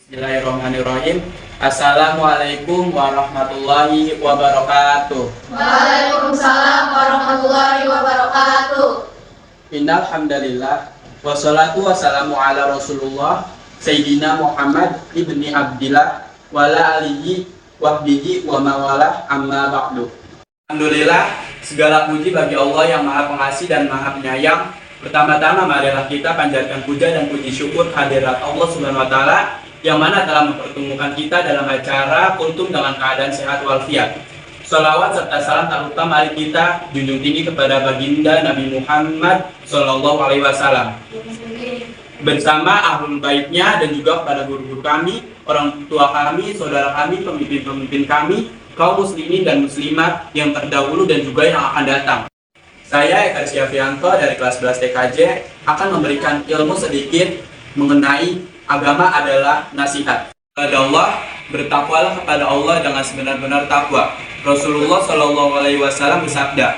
Bismillahirrahmanirrahim. Assalamualaikum warahmatullahi wabarakatuh. Waalaikumsalam warahmatullahi wabarakatuh. Innal hamdalillah wassalatu wassalamu ala Rasulullah Sayyidina Muhammad ibni Abdillah wala alihi wahbihi wa mawalah amma ba'du. Alhamdulillah, segala puji bagi Allah yang Maha Pengasih dan Maha Penyayang. Pertama-tama marilah kita panjatkan puja dan puji syukur hadirat Allah Subhanahu wa taala yang mana telah mempertemukan kita dalam acara kultum dengan keadaan sehat walafiat. Salawat serta salam tak lupa mari kita junjung tinggi kepada baginda Nabi Muhammad Sallallahu Alaihi Wasallam bersama ahlul baitnya dan juga kepada guru-guru kami, orang tua kami, saudara kami, pemimpin-pemimpin kami, kaum muslimin dan muslimat yang terdahulu dan juga yang akan datang. Saya Eka Syafianto dari kelas 11 TKJ akan memberikan ilmu sedikit mengenai agama adalah nasihat. Kepada Allah, bertakwalah kepada Allah dengan sebenar-benar takwa. Rasulullah Shallallahu Alaihi Wasallam bersabda,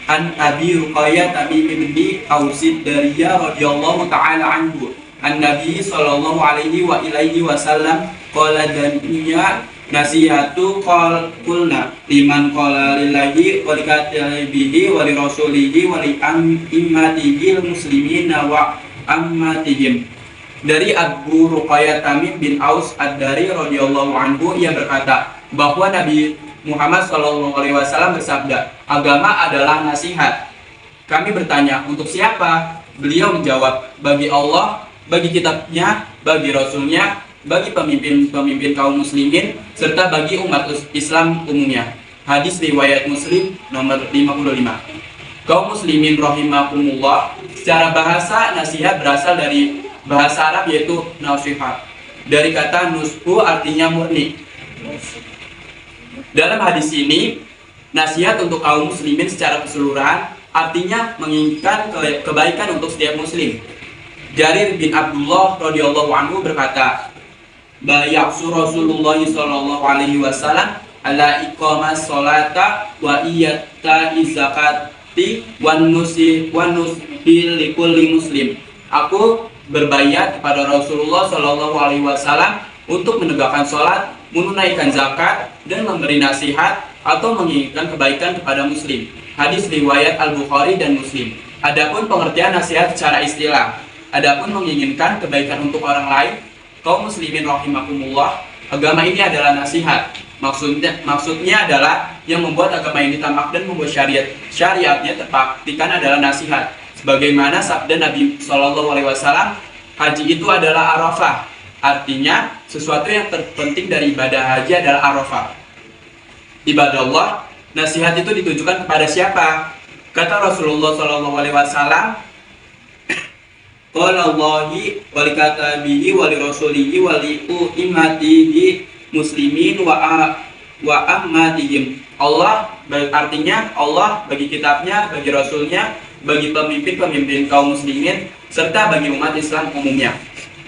An Abi Ruqayyah Tamim bin Ausid Dariyah radhiyallahu taala anhu, An Nabi Shallallahu Alaihi Wasallam qala daniya nasihatu kulna liman qala lillahi wa likatibihi wa li rasulihi wa li ammatihi muslimina wa ammatihim. Dari Abu Ruqayyah Tamim bin Aus Ad-Dari radhiyallahu anhu, ia berkata bahwa Nabi Muhammad SAW bersabda, agama adalah nasihat. Kami bertanya, untuk siapa? Beliau menjawab, bagi Allah, bagi kitabnya, bagi rasulnya, bagi pemimpin-pemimpin kaum muslimin, serta bagi umat Islam umumnya. Hadis riwayat Muslim nomor 55. Kaum muslimin rahimakumullah, secara bahasa nasihat berasal dari bahasa Arab yaitu nasihat. Dari kata nusbu artinya murni. Dalam hadis ini, nasihat untuk kaum muslimin secara keseluruhan artinya menginginkan kebaikan untuk setiap muslim. Jarir bin Abdullah radhiyallahu anhu berkata, Bayaksu Rasulullah sallallahu alaihi wasallam ala iqamas salata wa iyyata zakati wan nusi likulli muslim. Aku berbayat kepada Rasulullah Shallallahu Alaihi Wasallam untuk menegakkan sholat, menunaikan zakat, dan memberi nasihat atau menginginkan kebaikan kepada muslim. Hadis riwayat Al-Bukhari dan Muslim. Adapun pengertian nasihat secara istilah, adapun menginginkan kebaikan untuk orang lain, kaum muslimin rahimakumullah, agama ini adalah nasihat. Maksudnya adalah yang membuat agama ini tamak dan membuat syariatnya terpraktikan adalah nasihat. Sebagaimana sabda Nabi Shallallahu Alaihi Wasallam, haji itu adalah Arafah. Artinya sesuatu yang terpenting dari ibadah haji adalah Arafah. Ibadah Allah, nasihat itu ditujukan kepada siapa? Kata Rasulullah Shallallahu Alaihi Wasallam, Qala Allahi wa li katabihi wa li rasulihi wa li ummatihi muslimin wa ammatihim. Allah artinya Allah bagi kitabnya, bagi rasulnya, bagi pemimpin-pemimpin kaum muslimin, serta bagi umat Islam umumnya.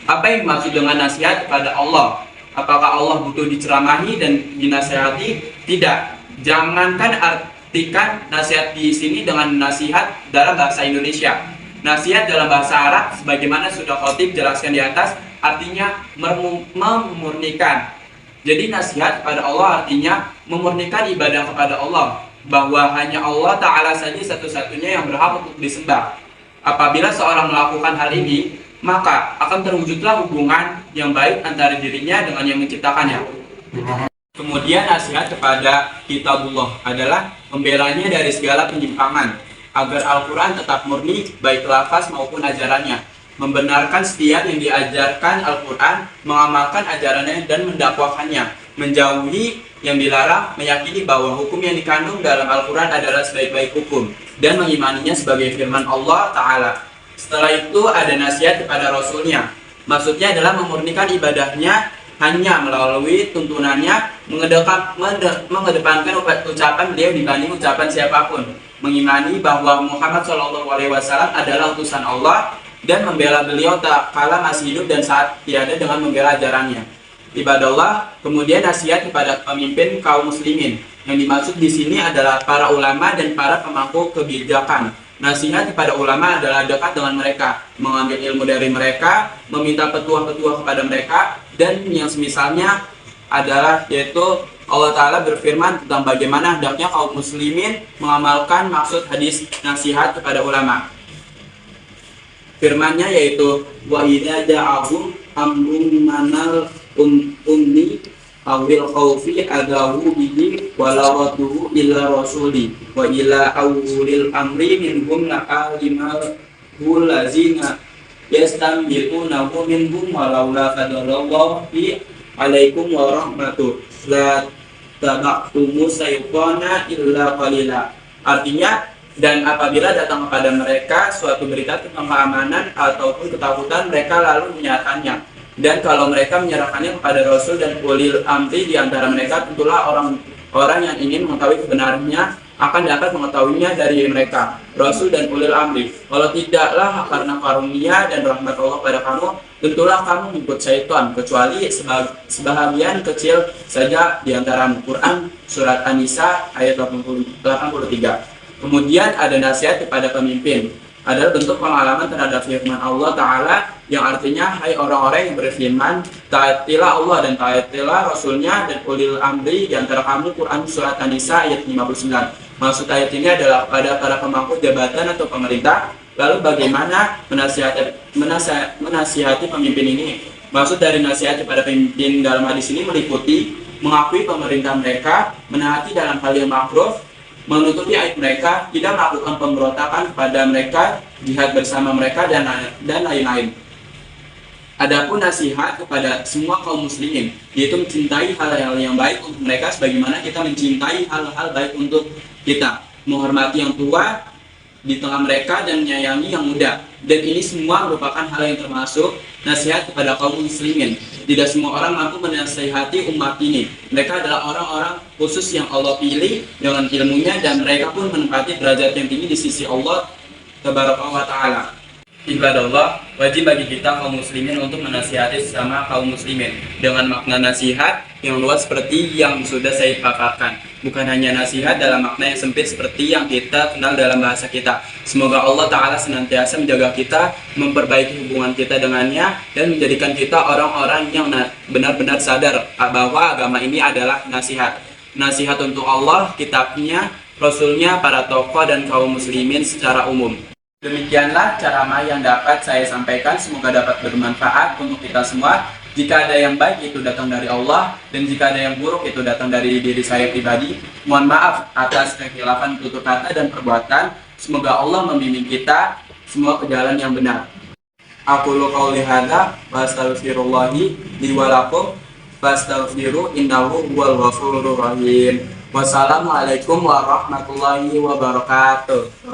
Apa yang dimaksud dengan nasihat kepada Allah? Apakah Allah butuh diceramahi dan dinasihati? Tidak. Jangankan artikan nasihat di sini dengan nasihat dalam bahasa Indonesia. Nasihat dalam bahasa Arab, sebagaimana sudah khotib jelaskan di atas, artinya memurnikan. Jadi nasihat kepada Allah artinya memurnikan ibadah kepada Allah, bahwa hanya Allah Ta'ala saja satu-satunya yang berhak untuk disembah. Apabila seorang melakukan hal ini, maka akan terwujudlah hubungan yang baik antara dirinya dengan yang menciptakannya. Kemudian nasihat kepada kitabullah adalah membelanya dari segala penyimpangan, agar Al-Quran tetap murni baik lafaz maupun ajarannya, membenarkan setiap yang diajarkan Al-Quran, mengamalkan ajarannya dan mendakwakannya, menjauhi yang dilarang, meyakini bahwa hukum yang dikandung dalam Al-Quran adalah sebaik-baik hukum, dan mengimaninya sebagai firman Allah Ta'ala. Setelah itu ada nasihat kepada Rasulnya. Maksudnya adalah memurnikan ibadahnya hanya melalui tuntunannya, mengedepankan ucapan beliau dibanding ucapan siapapun, mengimani bahwa Muhammad SAW adalah utusan Allah, dan membela beliau tak kala masih hidup dan saat tiada dengan membela ajarannya. Ibadallah, kemudian nasihat kepada pemimpin kaum muslimin. Yang dimaksud di sini adalah para ulama dan para pemangku kebijakan. Nasihat kepada ulama adalah dekat dengan mereka, mengambil ilmu dari mereka, meminta petuah-petuah kepada mereka, Dan yang semisalnya adalah yaitu Allah Ta'ala berfirman tentang bagaimana hendaknya kaum muslimin mengamalkan maksud hadis nasihat kepada ulama. Firmannya yaitu wa idza ja'ahum amrun manal umni awil khawfi adahu bihi walawatuhu illa rasuli wa ila awulil amri minhum la'alimal lazina yastambiqunahu minhum walaula fadlallahu alaikum warahmatuh la tabaqtumu sayqana illa qalila. Artinya, dan apabila datang kepada mereka suatu berita tentang keamanan ataupun ketakutan, mereka lalu menyatakannya. Dan kalau mereka menyerahkannya kepada Rasul dan ulil amri di antara mereka, tentulah orang-orang yang ingin mengetahui kebenarannya akan dapat mengetahuinya dari mereka, Rasul dan ulil amri. Kalau tidaklah karena karunia dan rahmat Allah pada kamu, tentulah kamu mengikut syaitan, kecuali sebahagian kecil saja di antara Quran surat An-Nisa ayat 83. Kemudian ada nasihat kepada pemimpin, adalah bentuk pengalaman terhadap firman Allah Ta'ala yang artinya, hai orang-orang yang berfirman, taatilah Allah dan taatilah Rasulnya dan ulil amri di antara kamu. Quran surat An-Nisa ayat 59. Maksud ayat ini adalah pada para pemangku jabatan atau pemerintah. Lalu bagaimana menasihati pemimpin ini? Maksud dari nasihat kepada pemimpin dalam hadis ini meliputi mengakui pemerintah mereka, menaati dalam hal yang makruh, menutupi aib mereka, tidak melakukan pemberontakan kepada mereka, jihad bersama mereka, dan lain-lain. Adapun nasihat kepada semua kaum muslimin, yaitu mencintai hal-hal yang baik untuk mereka sebagaimana kita mencintai hal-hal baik untuk kita, menghormati yang tua di tengah mereka dan menyayangi yang muda. Dan ini semua merupakan hal yang termasuk nasihat kepada kaum muslimin. Tidak semua orang mampu menasihati umat ini. Mereka adalah orang-orang khusus yang Allah pilih dengan ilmunya, dan mereka pun menempati derajat yang tinggi di sisi Allah Tabaraka wa Ta'ala. Ibadallah, wajib bagi kita kaum muslimin untuk menasihati sesama kaum muslimin dengan makna nasihat yang luas seperti yang sudah saya paparkan. Bukan hanya nasihat dalam makna yang sempit seperti yang kita kenal dalam bahasa kita. Semoga Allah Ta'ala senantiasa menjaga kita, memperbaiki hubungan kita dengannya, dan menjadikan kita orang-orang yang benar-benar sadar bahwa agama ini adalah nasihat. Nasihat untuk Allah, kitabnya, Rasulnya, para tokoh, dan kaum muslimin secara umum. Demikianlah ceramah yang dapat saya sampaikan, semoga dapat bermanfaat untuk kita semua. Jika ada yang baik itu datang dari Allah, dan jika ada yang buruk itu datang dari diri saya pribadi. Mohon maaf atas kekhilafan tutur kata dan perbuatan. Semoga Allah membimbing kita semua ke jalan yang benar. Aqulu qouli hadza wa astaghfirullahi li wa lakum fastaghfiru innahu huwal ghafurur rahim. Wassalamualaikum warahmatullahi wabarakatuh.